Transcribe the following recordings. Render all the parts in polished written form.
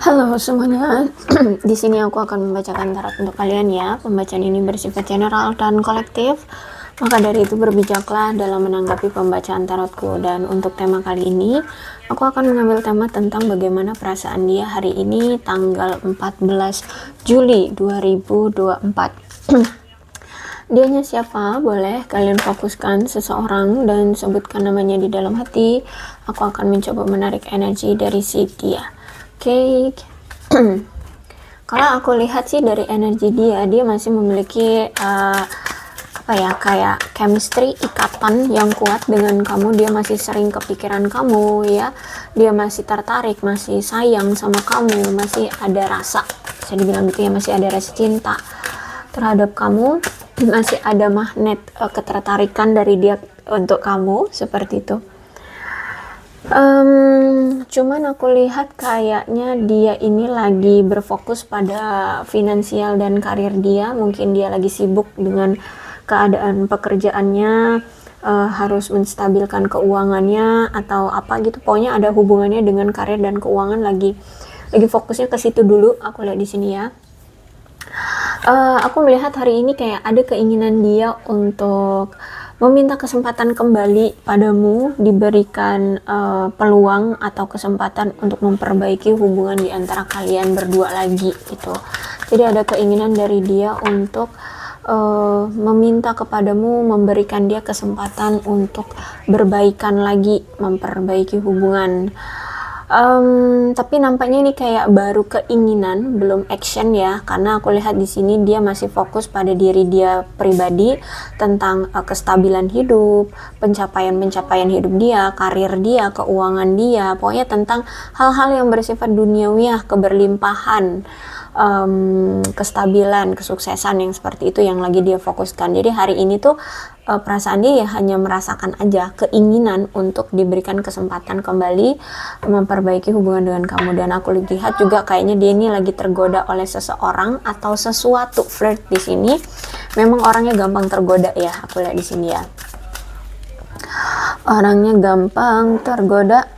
Halo semuanya, di sini aku akan membacakan tarot untuk kalian ya. Pembacaan ini bersifat general dan kolektif. Maka dari itu berbijaklah dalam menanggapi pembacaan tarotku. Dan untuk tema kali ini, aku akan mengambil tema tentang bagaimana perasaan dia hari ini tanggal 14 Juli 2024. Dianya siapa? Boleh kalian fokuskan seseorang dan sebutkan namanya di dalam hati. Aku akan mencoba menarik energi dari si dia. Oke. Kalau aku lihat sih dari energi dia masih memiliki kayak chemistry, ikatan yang kuat dengan kamu. Dia masih sering kepikiran kamu ya, dia masih tertarik, masih sayang sama kamu, masih ada rasa, bisa dibilang gitu ya, masih ada rasa cinta terhadap kamu, masih ada magnet ketertarikan dari dia untuk kamu, seperti itu. Cuman aku lihat kayaknya dia ini lagi berfokus pada finansial dan karir dia. Mungkin dia lagi sibuk dengan keadaan pekerjaannya, harus menstabilkan keuangannya atau apa gitu. Pokoknya ada hubungannya dengan karir dan keuangan, lagi fokusnya ke situ dulu. Aku lihat di sini ya. Aku melihat hari ini kayak ada keinginan dia untuk meminta kesempatan kembali padamu, diberikan peluang atau kesempatan untuk memperbaiki hubungan di antara kalian berdua lagi gitu. Jadi ada keinginan dari dia untuk meminta kepadamu, memberikan dia kesempatan untuk berbaikan lagi, memperbaiki hubungan. Tapi nampaknya ini kayak baru keinginan, belum action ya, karena aku lihat di sini dia masih fokus pada diri dia pribadi, tentang kestabilan hidup, pencapaian hidup dia, karir dia, keuangan dia, pokoknya tentang hal-hal yang bersifat duniawi, keberlimpahan, kestabilan, kesuksesan yang seperti itu yang lagi dia fokuskan. Jadi hari ini tuh perasaan dia ya hanya merasakan aja keinginan untuk diberikan kesempatan kembali memperbaiki hubungan dengan kamu. Dan aku lihat juga kayaknya dia ini lagi tergoda oleh seseorang atau sesuatu. Flirt di sini memang orangnya gampang tergoda ya, aku lihat di sini ya, orangnya gampang tergoda.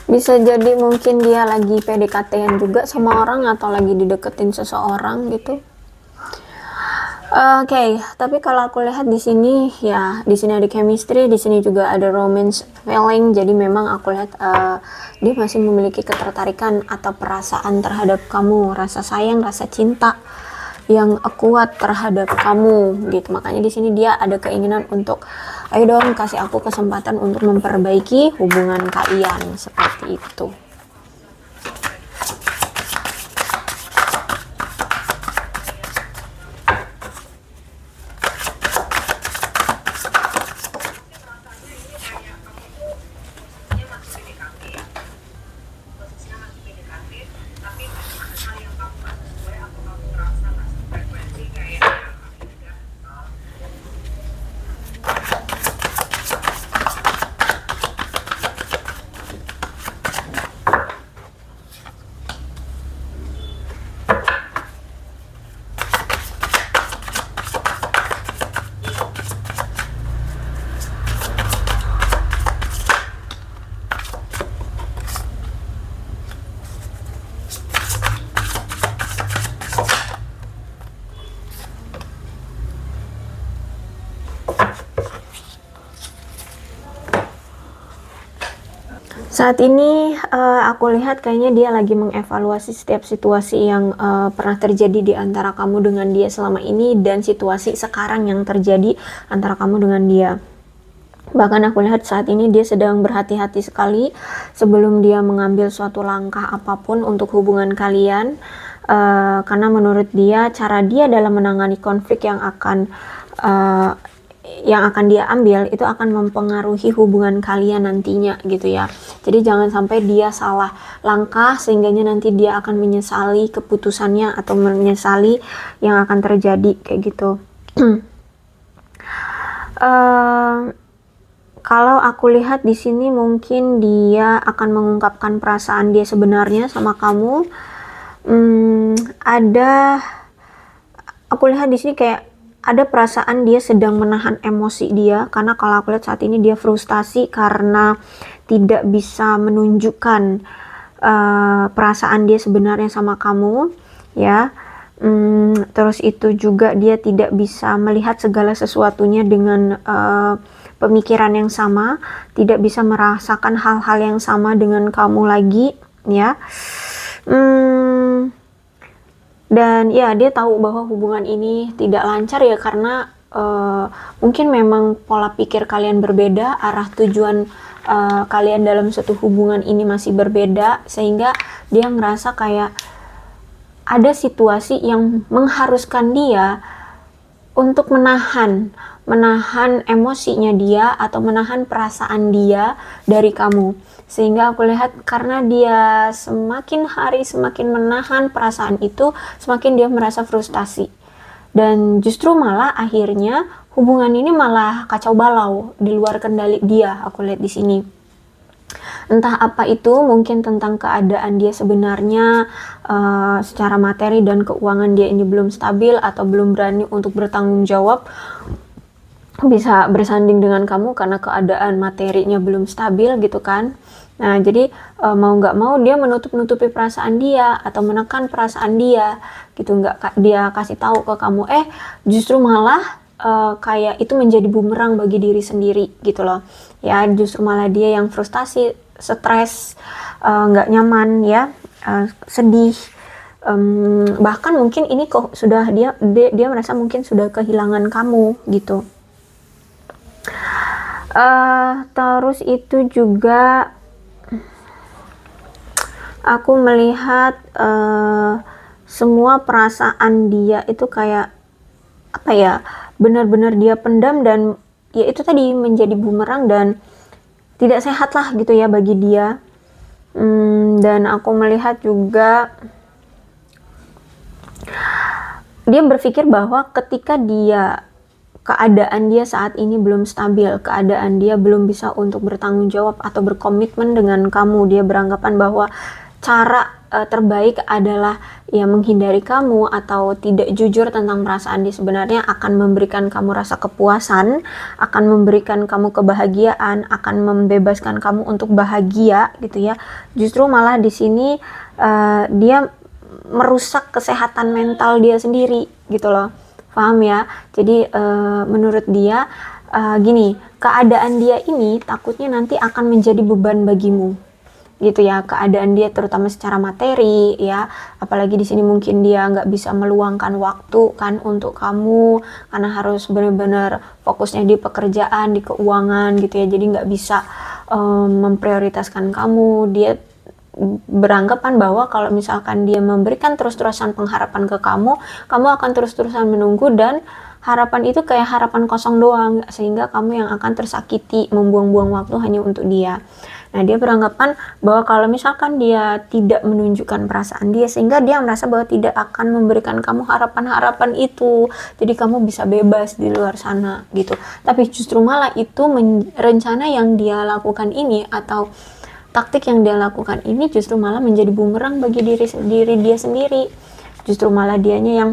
Bisa jadi mungkin dia lagi PDKT-an juga sama orang atau lagi dideketin seseorang gitu. Oke, tapi kalau aku lihat di sini ya, di sini ada chemistry, di sini juga ada romance feeling. Jadi memang aku lihat dia masih memiliki ketertarikan atau perasaan terhadap kamu, rasa sayang, rasa cinta yang kuat terhadap kamu gitu. Makanya di sini dia ada keinginan untuk, ayo dong kasih aku kesempatan untuk memperbaiki hubungan kalian, seperti itu. Saat ini aku lihat kayaknya dia lagi mengevaluasi setiap situasi yang pernah terjadi di antara kamu dengan dia selama ini, dan situasi sekarang yang terjadi antara kamu dengan dia. Bahkan aku lihat saat ini dia sedang berhati-hati sekali sebelum dia mengambil suatu langkah apapun untuk hubungan kalian, karena menurut dia cara dia dalam menangani konflik yang akan dia ambil itu akan mempengaruhi hubungan kalian nantinya gitu ya. Jadi jangan sampai dia salah langkah sehingganya nanti dia akan menyesali keputusannya atau menyesali yang akan terjadi kayak gitu. Kalau aku lihat di sini mungkin dia akan mengungkapkan perasaan dia sebenarnya sama kamu. Aku lihat di sini kayak ada perasaan dia sedang menahan emosi dia, karena kalau aku lihat saat ini dia frustasi karena tidak bisa menunjukkan perasaan dia sebenarnya sama kamu, ya. Terus itu juga dia tidak bisa melihat segala sesuatunya dengan pemikiran yang sama, tidak bisa merasakan hal-hal yang sama dengan kamu lagi, ya. Dan ya dia tahu bahwa hubungan ini tidak lancar ya karena mungkin memang pola pikir kalian berbeda, arah tujuan kalian dalam suatu hubungan ini masih berbeda, sehingga dia ngerasa kayak ada situasi yang mengharuskan dia untuk menahan emosinya dia atau menahan perasaan dia dari kamu. Sehingga aku lihat karena dia semakin hari semakin menahan perasaan itu, semakin dia merasa frustasi. Dan justru malah akhirnya hubungan ini malah kacau balau, di luar kendali dia, aku lihat di sini. Entah apa itu, mungkin tentang keadaan dia sebenarnya, secara materi dan keuangan dia ini belum stabil atau belum berani untuk bertanggung jawab, bisa bersanding dengan kamu karena keadaan materinya belum stabil gitu kan. Nah jadi mau nggak mau dia menutup-nutupi perasaan dia atau menekan perasaan dia gitu, nggak dia kasih tahu ke kamu, justru malah kayak itu menjadi bumerang bagi diri sendiri gitu loh ya. Justru malah dia yang frustasi, stres, nggak nyaman ya, sedih, bahkan mungkin ini kok sudah dia merasa mungkin sudah kehilangan kamu gitu. Terus itu juga aku melihat semua perasaan dia itu kayak apa ya, benar-benar dia pendam dan ya itu tadi menjadi bumerang dan tidak sehat lah gitu ya bagi dia. Dan aku melihat juga dia berpikir bahwa ketika keadaan dia saat ini belum stabil, keadaan dia belum bisa untuk bertanggung jawab atau berkomitmen dengan kamu, dia beranggapan bahwa cara terbaik adalah ya menghindari kamu atau tidak jujur tentang perasaan dia sebenarnya akan memberikan kamu rasa kepuasan, akan memberikan kamu kebahagiaan, akan membebaskan kamu untuk bahagia gitu ya. Justru malah di sini dia merusak kesehatan mental dia sendiri gitu loh. Paham ya? Jadi menurut dia gini, keadaan dia ini takutnya nanti akan menjadi beban bagimu gitu ya, keadaan dia terutama secara materi ya, apalagi di sini mungkin dia nggak bisa meluangkan waktu kan untuk kamu karena harus benar-benar fokusnya di pekerjaan, di keuangan gitu ya, jadi nggak bisa memprioritaskan kamu. Dia beranggapan bahwa kalau misalkan dia memberikan terus-terusan pengharapan ke kamu akan terus-terusan menunggu dan harapan itu kayak harapan kosong doang, sehingga kamu yang akan tersakiti, membuang-buang waktu hanya untuk dia. Nah dia beranggapan bahwa kalau misalkan dia tidak menunjukkan perasaan dia, sehingga dia merasa bahwa tidak akan memberikan kamu harapan-harapan itu, jadi kamu bisa bebas di luar sana gitu. Tapi justru malah itu rencana yang dia lakukan ini atau taktik yang dia lakukan ini justru malah menjadi bumerang bagi diri dia sendiri. Justru malah dianya yang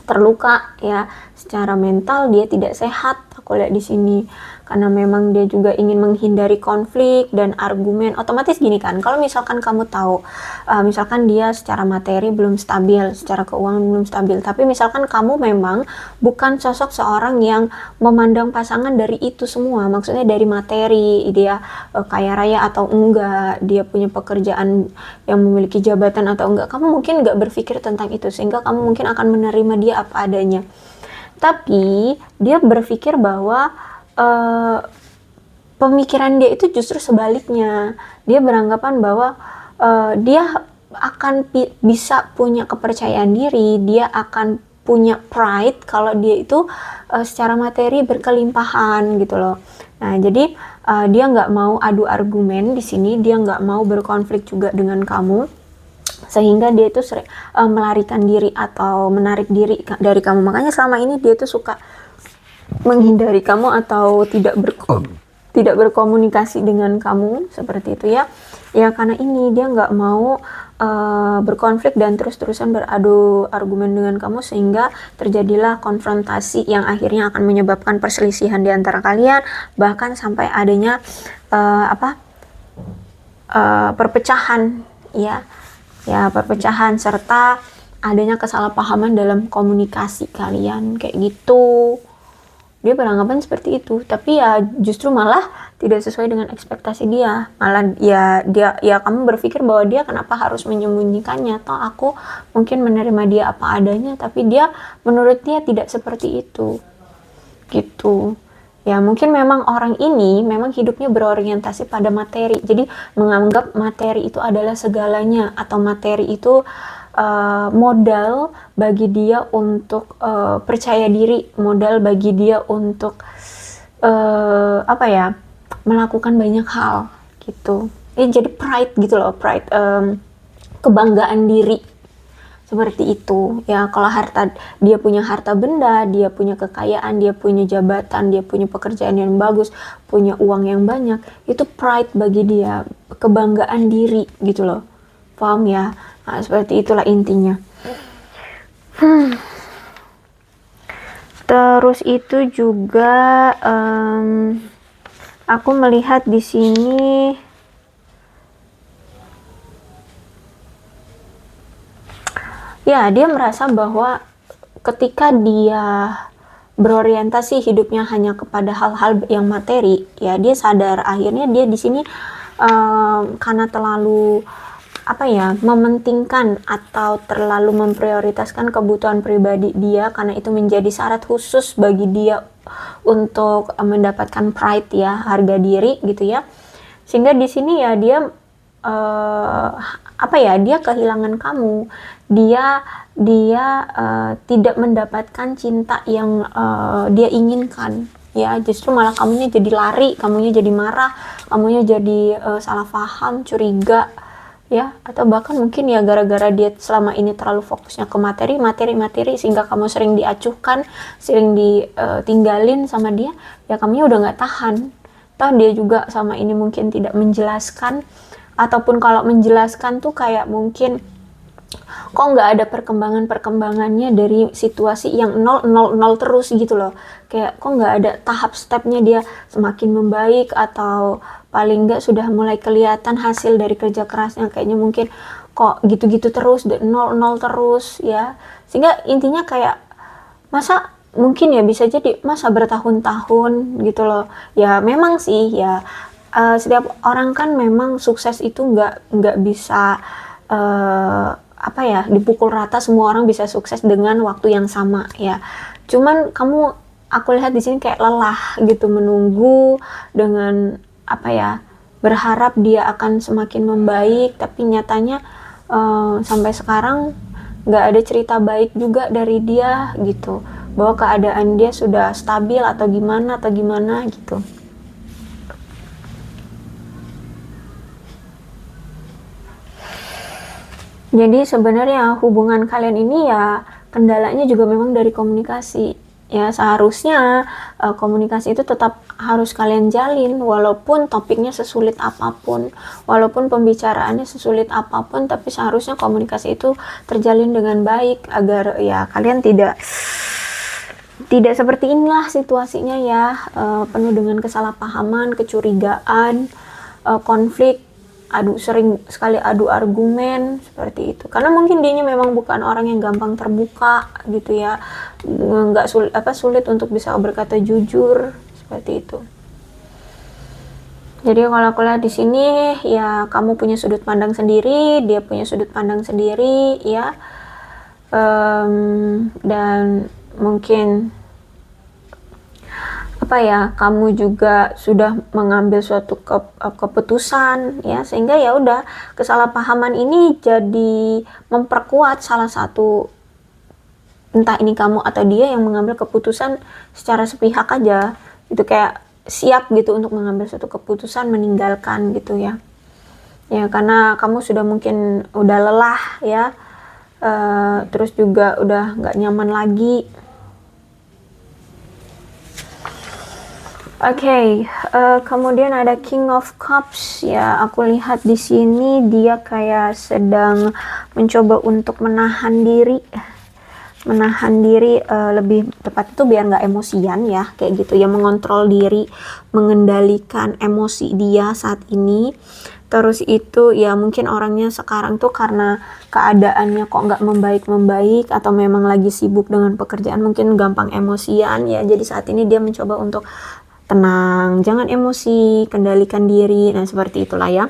terluka ya, secara mental dia tidak sehat aku lihat di sini, karena memang dia juga ingin menghindari konflik dan argumen. Otomatis gini kan, kalau misalkan kamu tahu misalkan dia secara materi belum stabil, secara keuangan belum stabil, tapi misalkan kamu memang bukan sosok seorang yang memandang pasangan dari itu semua, maksudnya dari materi dia kaya raya atau enggak, dia punya pekerjaan yang memiliki jabatan atau enggak, kamu mungkin enggak berpikir tentang itu, sehingga kamu mungkin akan menerima dia apa adanya. Tapi dia berpikir bahwa pemikiran dia itu justru sebaliknya. Dia beranggapan bahwa dia akan bisa punya kepercayaan diri, dia akan punya pride kalau dia itu secara materi berkelimpahan gitu loh. Nah jadi dia nggak mau adu argumen di sini, dia nggak mau berkonflik juga dengan kamu, sehingga dia itu melarikan diri atau menarik diri dari kamu. Makanya selama ini dia itu suka menghindari kamu atau tidak berkomunikasi dengan kamu seperti itu ya. Ya karena ini dia nggak mau berkonflik dan terus-terusan beradu argumen dengan kamu, sehingga terjadilah konfrontasi yang akhirnya akan menyebabkan perselisihan di antara kalian, bahkan sampai adanya perpecahan, perpecahan serta adanya kesalahpahaman dalam komunikasi kalian kayak gitu. Dia beranggapan seperti itu, tapi ya justru malah tidak sesuai dengan ekspektasi dia. Malah dia kamu berpikir bahwa dia kenapa harus menyembunyikannya, toh aku mungkin menerima dia apa adanya, tapi dia menurut dia tidak seperti itu gitu. Ya mungkin memang orang ini memang hidupnya berorientasi pada materi, jadi menganggap materi itu adalah segalanya, atau materi itu modal bagi dia untuk percaya diri, modal bagi dia untuk melakukan banyak hal gitu. Jadi pride gitu loh, pride, kebanggaan diri seperti itu. Ya kalau dia punya harta benda, dia punya kekayaan, dia punya jabatan, dia punya pekerjaan yang bagus, punya uang yang banyak, itu pride bagi dia, kebanggaan diri gitu loh, paham ya? Nah, seperti itulah intinya. Terus itu juga aku melihat di sini ya dia merasa bahwa ketika dia berorientasi hidupnya hanya kepada hal-hal yang materi, ya dia sadar akhirnya dia di sini karena terlalu mementingkan atau terlalu memprioritaskan kebutuhan pribadi dia, karena itu menjadi syarat khusus bagi dia untuk mendapatkan pride, ya, harga diri gitu ya. Sehingga di sini ya dia dia kehilangan kamu, dia tidak mendapatkan cinta yang dia inginkan, ya, justru malah kamunya jadi lari, kamunya jadi marah, kamunya jadi salah paham, curiga, ya, atau bahkan mungkin ya gara-gara dia selama ini terlalu fokusnya ke materi, sehingga kamu sering diacuhkan, sering ditinggalin sama dia, ya kamunya udah nggak tahan. Toh dia juga sama ini mungkin tidak menjelaskan, ataupun kalau menjelaskan tuh kayak mungkin kok nggak ada perkembangannya dari situasi yang 0 terus gitu loh, kayak kok nggak ada tahap stepnya dia semakin membaik, atau paling nggak sudah mulai kelihatan hasil dari kerja kerasnya, kayaknya mungkin kok gitu-gitu terus, 0 terus ya. Sehingga intinya kayak masa mungkin ya bisa jadi masa bertahun-tahun gitu loh. Ya memang sih ya, setiap orang kan memang sukses itu nggak bisa dipukul rata, semua orang bisa sukses dengan waktu yang sama ya. Cuman aku lihat di sini kayak lelah gitu menunggu dengan berharap dia akan semakin membaik, tapi nyatanya sampai sekarang nggak ada cerita baik juga dari dia gitu, bahwa keadaan dia sudah stabil atau gimana gitu. Jadi sebenarnya hubungan kalian ini ya kendalanya juga memang dari komunikasi. Ya seharusnya komunikasi itu tetap harus kalian jalin, walaupun topiknya sesulit apapun, walaupun pembicaraannya sesulit apapun, tapi seharusnya komunikasi itu terjalin dengan baik agar ya kalian tidak seperti inilah situasinya ya, penuh dengan kesalahpahaman, kecurigaan, konflik, sering sekali adu argumen seperti itu. Karena mungkin dianya memang bukan orang yang gampang terbuka gitu ya, nggak sulit untuk bisa berkata jujur seperti itu. Jadi kalau aku lihat di sini ya kamu punya sudut pandang sendiri, dia punya sudut pandang sendiri ya, dan mungkin kamu juga sudah mengambil suatu keputusan ya, sehingga ya udah kesalahpahaman ini jadi memperkuat salah satu, entah ini kamu atau dia yang mengambil keputusan secara sepihak aja itu, kayak siap gitu untuk mengambil suatu keputusan meninggalkan gitu ya. Ya karena kamu sudah mungkin udah lelah ya, terus juga udah nggak nyaman lagi. Oke, kemudian ada King of Cups ya. Aku lihat di sini dia kayak sedang mencoba untuk menahan diri, lebih tepat itu biar nggak emosian ya, kayak gitu ya, mengontrol diri, mengendalikan emosi dia saat ini. Terus itu ya mungkin orangnya sekarang tuh karena keadaannya kok nggak membaik-membaik atau memang lagi sibuk dengan pekerjaan, mungkin gampang emosian ya. Jadi saat ini dia mencoba untuk tenang, jangan emosi, kendalikan diri. Nah, seperti itulah ya.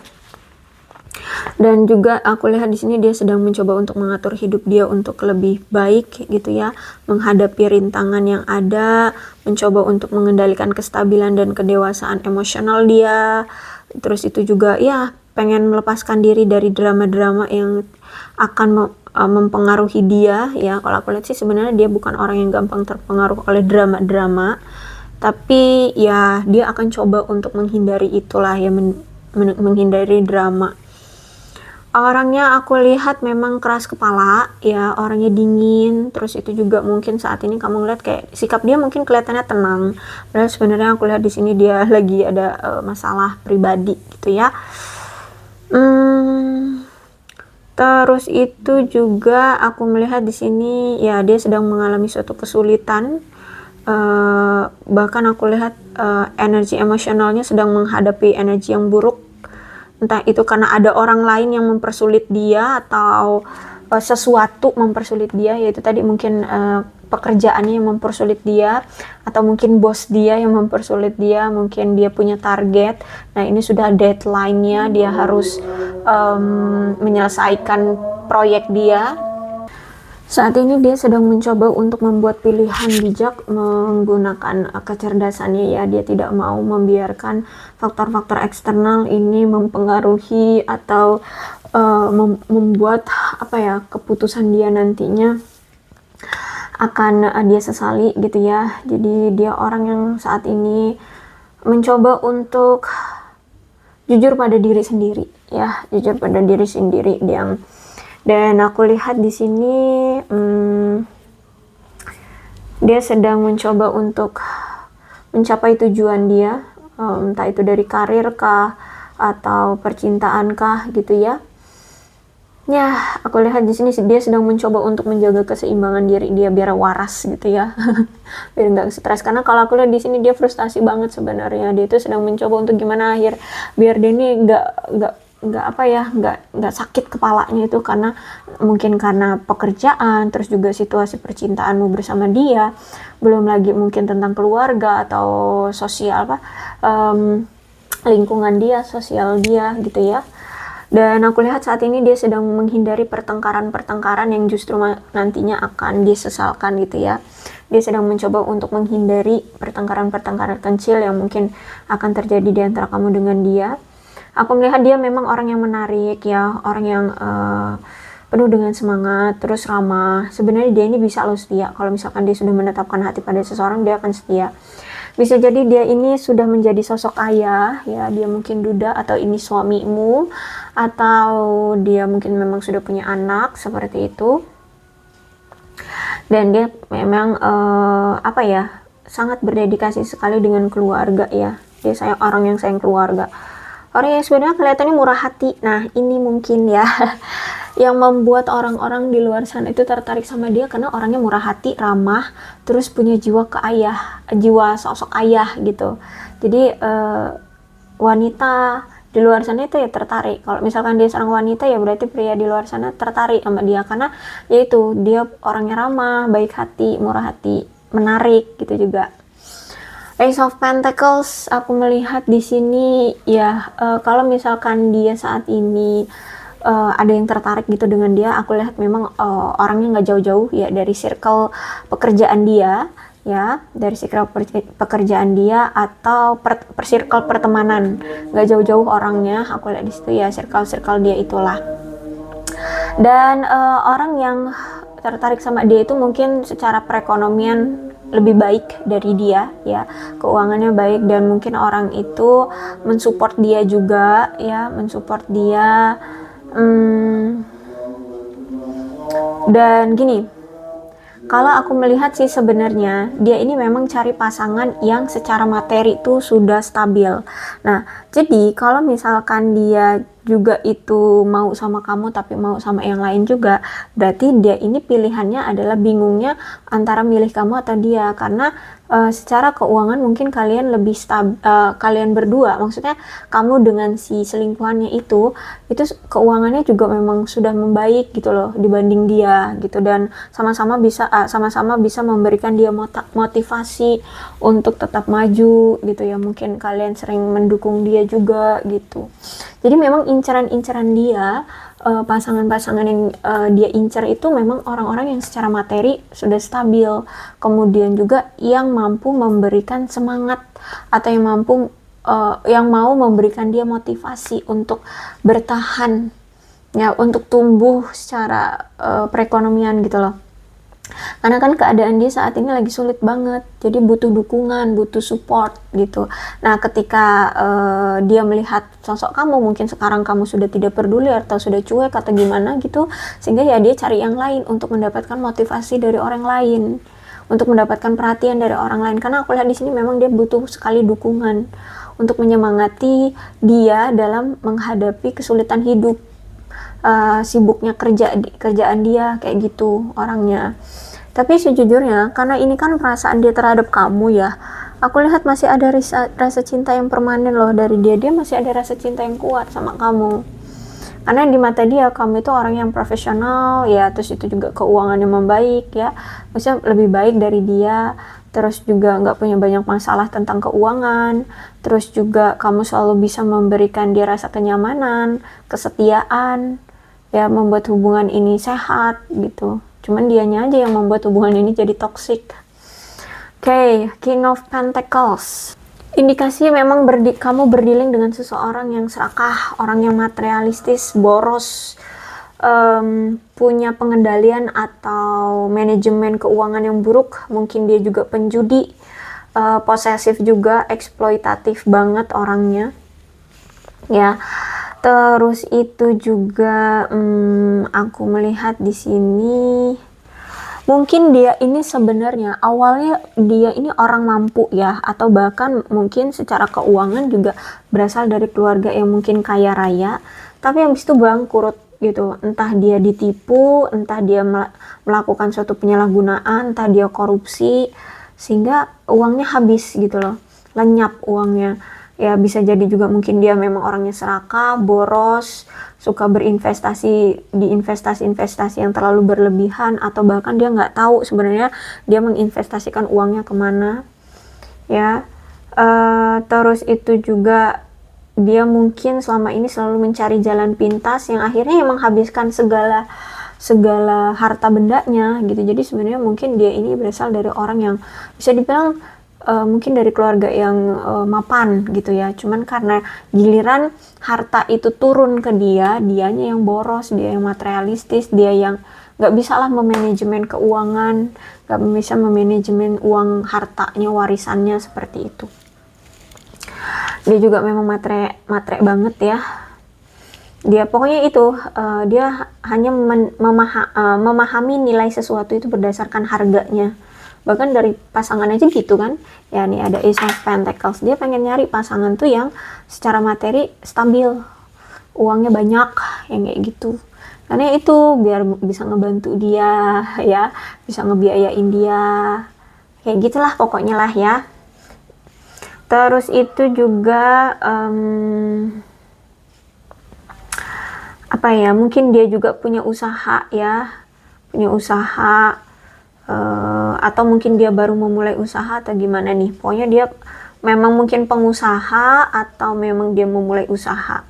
Dan juga aku lihat di sini dia sedang mencoba untuk mengatur hidup dia untuk lebih baik gitu ya, menghadapi rintangan yang ada, mencoba untuk mengendalikan kestabilan dan kedewasaan emosional dia. Terus itu juga ya pengen melepaskan diri dari drama-drama yang akan mempengaruhi dia ya. Kalau aku lihat sih sebenarnya dia bukan orang yang gampang terpengaruh oleh drama-drama, tapi ya dia akan coba untuk menghindari itulah ya, menghindari drama. Orangnya aku lihat memang keras kepala ya, orangnya dingin. Terus itu juga mungkin saat ini kamu lihat kayak sikap dia mungkin kelihatannya tenang, padahal sebenarnya aku lihat di sini dia lagi ada masalah pribadi gitu ya. Terus itu juga aku melihat di sini ya dia sedang mengalami suatu kesulitan. Bahkan aku lihat energi emosionalnya sedang menghadapi energi yang buruk, entah itu karena ada orang lain yang mempersulit dia atau sesuatu mempersulit dia, yaitu tadi mungkin pekerjaannya yang mempersulit dia, atau mungkin bos dia yang mempersulit dia, mungkin dia punya target. Nah, ini sudah deadline-nya, dia harus menyelesaikan proyek dia. Saat ini dia sedang mencoba untuk membuat pilihan bijak menggunakan kecerdasannya ya. Dia tidak mau membiarkan faktor-faktor eksternal ini mempengaruhi atau membuat apa ya, keputusan dia nantinya akan dia sesali gitu ya. Jadi dia orang yang saat ini mencoba untuk jujur pada diri sendiri ya, jujur pada diri sendiri yang. Dan aku lihat di sini dia sedang mencoba untuk mencapai tujuan dia, entah itu dari karir kah atau percintaan kah gitu ya. Ya, aku lihat di sini dia sedang mencoba untuk menjaga keseimbangan diri dia biar waras gitu ya. Biar nggak stres, karena kalau aku lihat di sini dia frustasi banget sebenarnya. Dia itu sedang mencoba untuk gimana biar dia ini nggak apa ya, nggak sakit kepalanya itu, karena mungkin karena pekerjaan, terus juga situasi percintaanmu bersama dia, belum lagi mungkin tentang keluarga atau sosial lingkungan dia, sosial dia gitu ya. Dan aku lihat saat ini dia sedang menghindari pertengkaran-pertengkaran yang justru nantinya akan disesalkan gitu ya. Dia sedang mencoba untuk menghindari pertengkaran-pertengkaran kecil yang mungkin akan terjadi di antara kamu dengan dia. Aku melihat dia memang orang yang menarik ya, orang yang penuh dengan semangat, terus ramah. Sebenarnya dia ini bisa loh setia. Kalau misalkan dia sudah menetapkan hati pada seseorang, dia akan setia. Bisa jadi dia ini sudah menjadi sosok ayah ya, dia mungkin duda, atau ini suamimu, atau dia mungkin memang sudah punya anak seperti itu. Dan dia memang apa ya, sangat berdedikasi sekali dengan keluarga ya. Dia orang yang sayang keluarga. Orang yang sebenarnya kelihatannya murah hati. Nah, ini mungkin ya yang membuat orang-orang di luar sana itu tertarik sama dia, karena orangnya murah hati, ramah, terus punya jiwa jiwa sosok ayah gitu. Jadi wanita di luar sana itu ya tertarik. Kalau misalkan dia seorang wanita, ya berarti pria di luar sana tertarik sama dia, karena yaitu dia orangnya ramah, baik hati, murah hati, menarik gitu juga. Ace of Pentacles, aku melihat di sini ya, kalau misalkan dia saat ini ada yang tertarik gitu dengan dia, aku lihat memang orangnya nggak jauh-jauh ya dari circle pekerjaan dia ya, dari circle pekerjaan dia atau circle pertemanan, nggak jauh-jauh orangnya. Aku lihat di situ ya, circle dia itulah. Dan orang yang tertarik sama dia itu mungkin secara perekonomian lebih baik dari dia ya, keuangannya baik, dan mungkin orang itu mensupport dia juga ya, mensupport dia. Dan gini, Kalau aku melihat sih sebenarnya dia ini memang cari pasangan yang secara materi tuh sudah stabil. Nah, jadi kalau misalkan dia juga itu mau sama kamu tapi mau sama yang lain juga, berarti dia ini pilihannya adalah bingungnya antara milih kamu atau dia, karena secara keuangan mungkin kalian lebih kalian berdua, maksudnya kamu dengan si selingkuhannya itu keuangannya juga memang sudah membaik gitu loh dibanding dia gitu, dan sama-sama bisa memberikan dia motivasi untuk tetap maju gitu ya, mungkin kalian sering mendukung dia juga gitu. Jadi memang incaran-incaran dia, pasangan-pasangan yang dia incar itu memang orang-orang yang secara materi sudah stabil, kemudian juga yang mampu memberikan semangat atau yang mau memberikan dia motivasi untuk bertahan ya, untuk tumbuh secara perekonomian gitu loh. Karena kan keadaan dia saat ini lagi sulit banget, jadi butuh dukungan, butuh support gitu. Nah, ketika dia melihat sosok kamu, mungkin sekarang kamu sudah tidak peduli atau sudah cuek atau gimana gitu, sehingga ya dia cari yang lain untuk mendapatkan motivasi dari orang lain, untuk mendapatkan perhatian dari orang lain. Karena aku lihat di sini memang dia butuh sekali dukungan untuk menyemangati dia dalam menghadapi kesulitan hidup. Sibuknya kerjaan dia kayak gitu orangnya. Tapi sejujurnya karena ini kan perasaan dia terhadap kamu ya, aku lihat masih ada rasa cinta yang permanen loh dari dia masih ada rasa cinta yang kuat sama kamu. Karena di mata dia kamu itu orang yang profesional ya, terus itu juga keuangannya membaik ya, maksudnya lebih baik dari dia, terus juga nggak punya banyak masalah tentang keuangan, terus juga kamu selalu bisa memberikan dia rasa kenyamanan, kesetiaan ya, membuat hubungan ini sehat gitu. Cuman dianya aja yang membuat hubungan ini jadi toxic. Oke, King of Pentacles. Indikasi memang kamu berdealing dengan seseorang yang serakah, orang yang materialistis, boros, punya pengendalian atau manajemen keuangan yang buruk. Mungkin dia juga penjudi, posesif juga, eksploitatif banget orangnya ya. Terus itu juga aku melihat di sini mungkin dia ini sebenarnya awalnya dia ini orang mampu ya, atau bahkan mungkin secara keuangan juga berasal dari keluarga yang mungkin kaya raya, tapi habis itu bangkrut gitu. Entah dia ditipu, entah dia melakukan suatu penyalahgunaan, entah dia korupsi sehingga uangnya habis gitu loh, lenyap uangnya. Ya bisa jadi juga mungkin dia memang orangnya serakah, boros, suka berinvestasi di investasi yang terlalu berlebihan, atau bahkan dia nggak tahu sebenarnya dia menginvestasikan uangnya kemana ya. Terus itu juga dia mungkin selama ini selalu mencari jalan pintas yang akhirnya menghabiskan segala harta bendanya gitu. Jadi sebenarnya mungkin dia ini berasal dari orang yang bisa dibilang mungkin dari keluarga yang mapan gitu ya, cuman karena giliran harta itu turun ke dianya yang boros, dia yang materialistis, dia yang nggak bisa lah memanajemen keuangan, nggak bisa memanajemen uang hartanya, warisannya seperti itu. Dia juga memang matre banget ya. Dia pokoknya itu dia hanya memahami nilai sesuatu itu berdasarkan harganya. Bahkan dari pasangan aja gitu kan ya. Nih ada Ace of Pentacles, dia pengen nyari pasangan tuh yang secara materi stabil, uangnya banyak, yang kayak gitu. Karena itu biar bisa ngebantu dia ya, bisa ngebiayain dia, kayak gitulah pokoknya lah ya. Terus itu juga apa ya, mungkin dia juga punya usaha ya, atau mungkin dia baru memulai usaha atau gimana nih. Pokoknya dia memang mungkin pengusaha atau memang dia memulai usaha.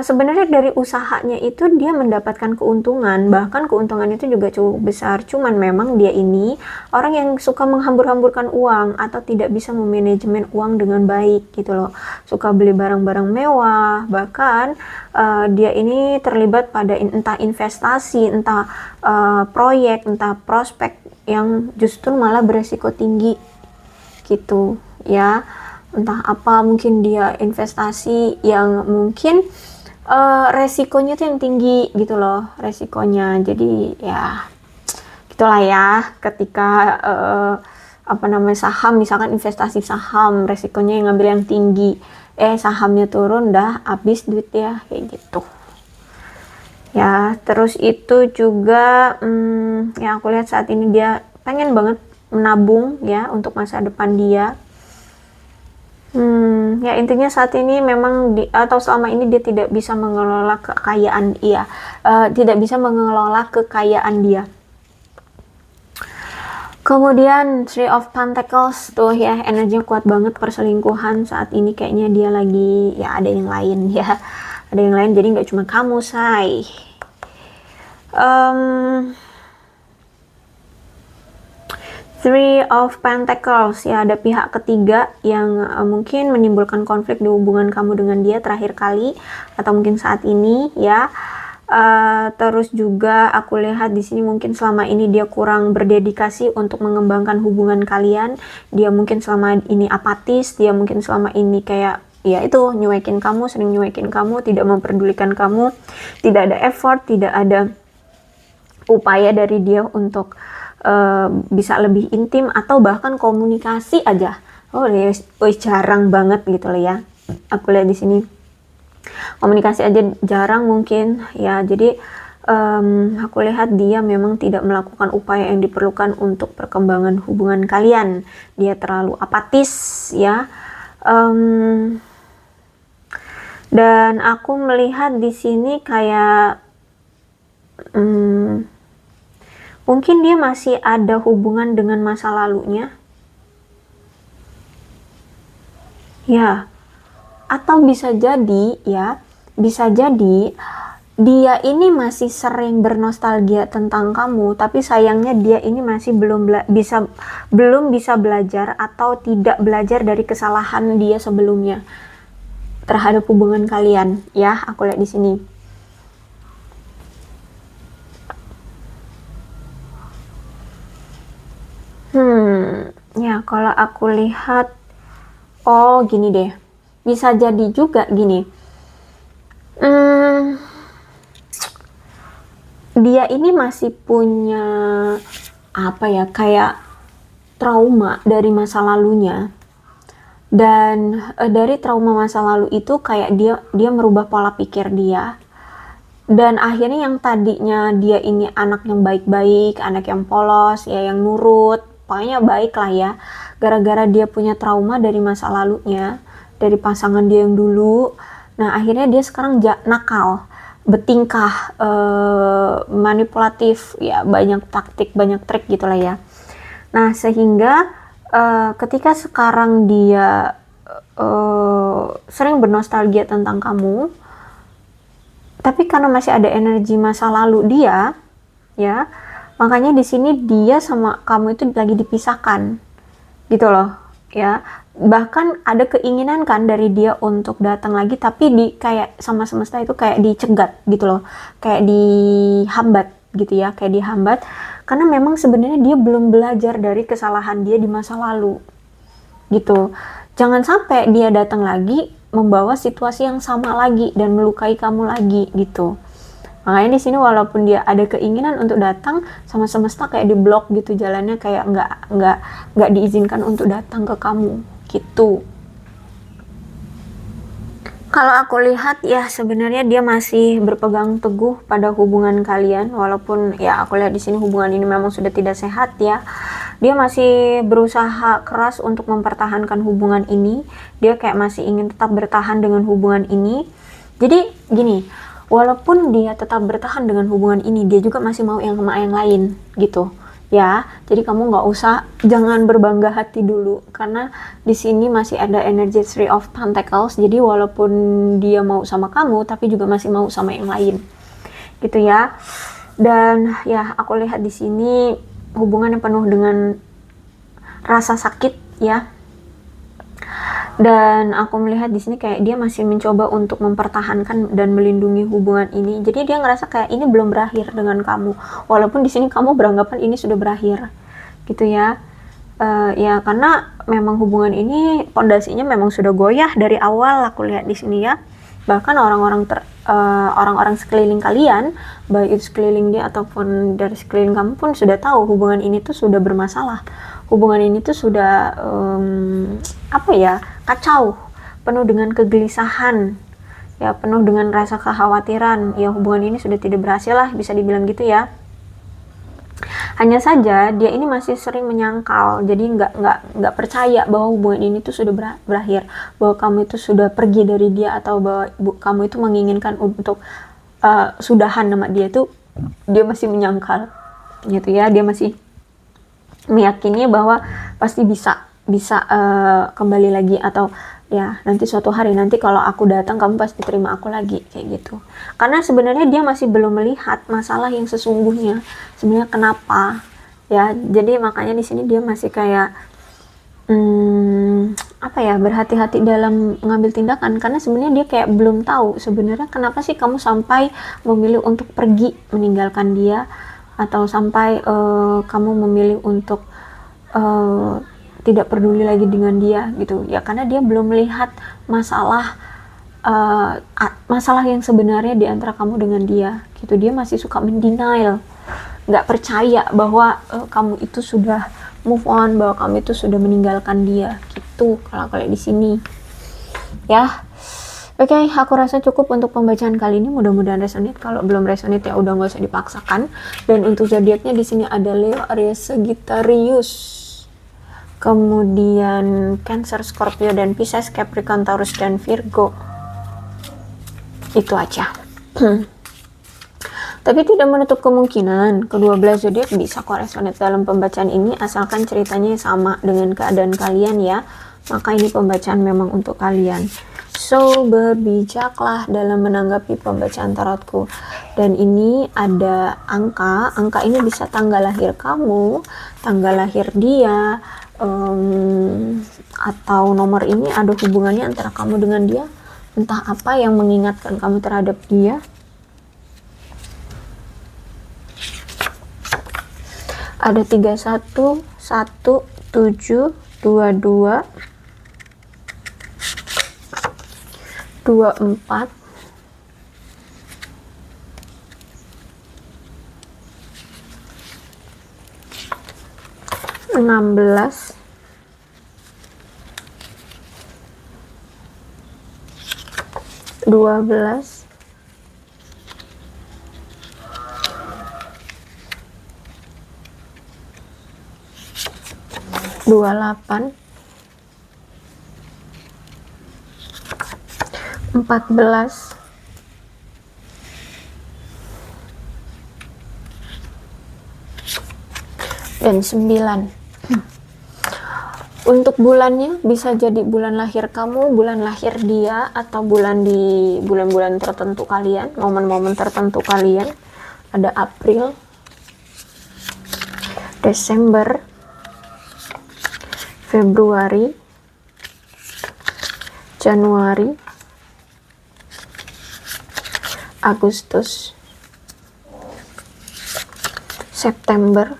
Sebenarnya dari usahanya itu dia mendapatkan keuntungan, bahkan keuntungan itu juga cukup besar. Cuman memang dia ini orang yang suka menghambur-hamburkan uang atau tidak bisa memanajemen uang dengan baik gitu loh. Suka beli barang-barang mewah, bahkan dia ini terlibat pada entah investasi, entah proyek, entah prospek yang justru malah beresiko tinggi gitu ya. Entah apa, mungkin dia investasi yang mungkin resikonya tuh yang tinggi gitu loh, resikonya. Jadi ya gitulah ya, ketika apa namanya, saham, misalkan investasi saham, resikonya yang ngambil yang tinggi, sahamnya turun, dah habis duit ya, kayak gitu ya. Terus itu juga yang aku lihat saat ini dia pengen banget menabung ya untuk masa depan dia. Ya intinya saat ini memang atau selama ini dia tidak bisa mengelola kekayaan, tidak bisa mengelola kekayaan dia. Kemudian Three of Pentacles tuh ya, energinya kuat banget, perselingkuhan saat ini kayaknya dia lagi ya ada yang lain ya, ada yang lain, jadi nggak cuma kamu say. Three of Pentacles ya, ada pihak ketiga yang mungkin menimbulkan konflik di hubungan kamu dengan dia terakhir kali atau mungkin saat ini ya. Terus juga aku lihat di sini mungkin selama ini dia kurang berdedikasi untuk mengembangkan hubungan kalian. Dia mungkin selama ini apatis, dia mungkin selama ini kayak ya itu nyuekin kamu, sering nyuekin kamu, tidak memperdulikan kamu, tidak ada effort, tidak ada upaya dari dia untuk bisa lebih intim atau bahkan komunikasi aja. Dia jarang banget gitu loh ya. Aku lihat di sini komunikasi aja jarang mungkin ya. Jadi aku lihat dia memang tidak melakukan upaya yang diperlukan untuk perkembangan hubungan kalian. Dia terlalu apatis ya. Dan aku melihat di sini kayak mungkin dia masih ada hubungan dengan masa lalunya ya. Atau bisa jadi ya, bisa jadi dia ini masih sering bernostalgia tentang kamu, tapi sayangnya dia ini masih belum bisa belajar atau tidak belajar dari kesalahan dia sebelumnya terhadap hubungan kalian ya. Aku lihat di sini. Ya kalau aku lihat, gini deh. Bisa jadi juga gini, dia ini masih punya apa ya, kayak trauma dari masa lalunya, dan dari trauma masa lalu itu kayak dia merubah pola pikir dia, dan akhirnya yang tadinya dia ini anak yang baik-baik, anak yang polos ya, yang nurut, pokoknya baik lah ya, gara-gara dia punya trauma dari masa lalunya, dari pasangan dia yang dulu. Nah akhirnya dia sekarang nakal, bertingkah manipulatif ya, banyak taktik, banyak trik gitulah ya. Nah sehingga ketika sekarang dia sering bernostalgia tentang kamu, tapi karena masih ada energi masa lalu dia ya, makanya di sini dia sama kamu itu lagi dipisahkan gitu loh ya. Bahkan ada keinginan kan dari dia untuk datang lagi, tapi kayak sama semesta itu kayak dicegat gitu loh, kayak dihambat gitu ya, kayak dihambat karena memang sebenarnya dia belum belajar dari kesalahan dia di masa lalu gitu. Jangan sampai dia datang lagi membawa situasi yang sama lagi dan melukai kamu lagi gitu. Makanya di sini walaupun dia ada keinginan untuk datang, sama semesta kayak diblok gitu jalannya, kayak nggak diizinkan untuk datang ke kamu gitu. Kalau aku lihat ya sebenarnya dia masih berpegang teguh pada hubungan kalian, walaupun ya aku lihat di sini hubungan ini memang sudah tidak sehat ya. Dia masih berusaha keras untuk mempertahankan hubungan ini. Dia kayak masih ingin tetap bertahan dengan hubungan ini. Jadi gini, walaupun dia tetap bertahan dengan hubungan ini, dia juga masih mau yang sama yang lain gitu ya. Jadi kamu nggak usah, jangan berbangga hati dulu, karena di sini masih ada energi Three of Pentacles. Jadi walaupun dia mau sama kamu, tapi juga masih mau sama yang lain gitu ya. Dan ya aku lihat di sini hubungan yang penuh dengan rasa sakit ya. Dan aku melihat di sini kayak dia masih mencoba untuk mempertahankan dan melindungi hubungan ini. Jadi dia ngerasa kayak ini belum berakhir dengan kamu, walaupun di sini kamu beranggapan ini sudah berakhir gitu ya. Ya karena memang hubungan ini pondasinya memang sudah goyah dari awal, aku lihat di sini ya. Bahkan orang-orang orang-orang sekeliling kalian, baik itu sekeliling dia ataupun dari sekeliling kamu pun sudah tahu hubungan ini tuh sudah bermasalah, hubungan ini tuh sudah kacau, penuh dengan kegelisahan, ya penuh dengan rasa kekhawatiran, ya hubungan ini sudah tidak berhasil lah, bisa dibilang gitu ya. Hanya saja dia ini masih sering menyangkal, jadi nggak percaya bahwa hubungan ini tuh sudah berakhir, bahwa kamu itu sudah pergi dari dia, atau bahwa kamu itu menginginkan untuk sudahan sama dia tuh. Dia masih menyangkal gitu ya, dia masih meyakini bahwa pasti bisa kembali lagi, atau ya nanti suatu hari nanti kalau aku datang kamu pasti terima aku lagi, kayak gitu. Karena sebenarnya dia masih belum melihat masalah yang sesungguhnya sebenarnya kenapa ya. Jadi makanya di sini dia masih kayak berhati-hati dalam mengambil tindakan, karena sebenarnya dia kayak belum tahu sebenarnya kenapa sih kamu sampai memilih untuk pergi meninggalkan dia, atau sampai kamu memilih untuk tidak peduli lagi dengan dia gitu ya. Karena dia belum melihat masalah yang sebenarnya di antara kamu dengan dia gitu. Dia masih suka mendenial, nggak percaya bahwa kamu itu sudah move on, bahwa kamu itu sudah meninggalkan dia gitu. Kalau di sini ya. Oke, aku rasa cukup untuk pembacaan kali ini. Mudah-mudahan resonate. Kalau belum resonate ya udah nggak usah dipaksakan. Dan untuk zodiaknya di sini ada Leo, Aries, Sagittarius, kemudian Cancer, Scorpio, dan Pisces, Capricorn, Taurus, dan Virgo. Itu aja. Tapi tidak menutup kemungkinan kedua belas zodiak bisa kok resonate dalam pembacaan ini, asalkan ceritanya sama dengan keadaan kalian ya. Maka ini pembacaan memang untuk kalian. So, berbijaklah dalam menanggapi pembacaan tarotku. Dan ini ada angka ini bisa tanggal lahir kamu, tanggal lahir dia, atau nomor ini ada hubungannya antara kamu dengan dia, entah apa yang mengingatkan kamu terhadap dia. Ada 31, 1, 7, 22, 24, 16, 12, 28, 14, dan 9. Untuk bulannya bisa jadi bulan lahir kamu, bulan lahir dia, atau bulan-bulan tertentu kalian, momen-momen tertentu kalian. Ada April, Desember, Februari, Januari, Agustus, September,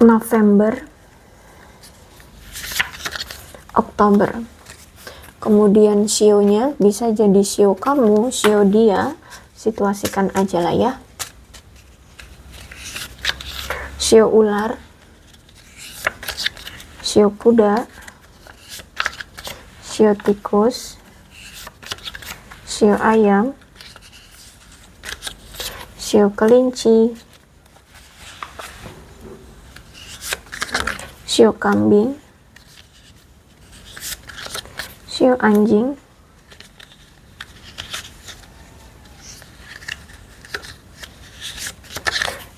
November, Oktober. Kemudian sionya bisa jadi sio kamu, sio dia, situasikan aja lah ya. Sio ular, sio kuda, sio tikus, sio ayam, sio kelinci, sio kambing, sio anjing,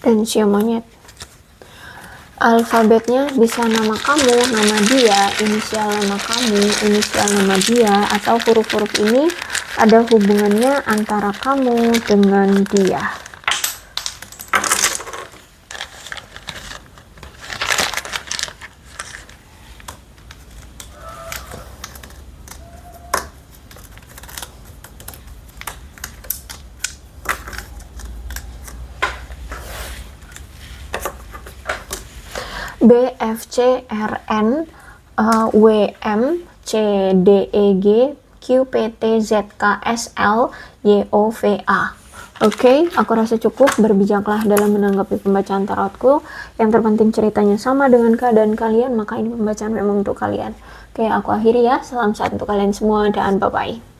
dan sio monyet. Alfabetnya bisa nama kamu, nama dia, inisial nama kamu, inisial nama dia, atau huruf-huruf ini ada hubungannya antara kamu dengan dia. B, F, C, R, N, W, M, C, D, E, G, QPTZKSLYOVA. Oke, aku rasa cukup. Berbijaklah dalam menanggapi pembacaan tarotku. Yang terpenting ceritanya sama dengan keadaan kalian, maka ini pembacaan memang untuk kalian. Oke, aku akhiri ya. Salam sehat untuk kalian semua dan bye-bye.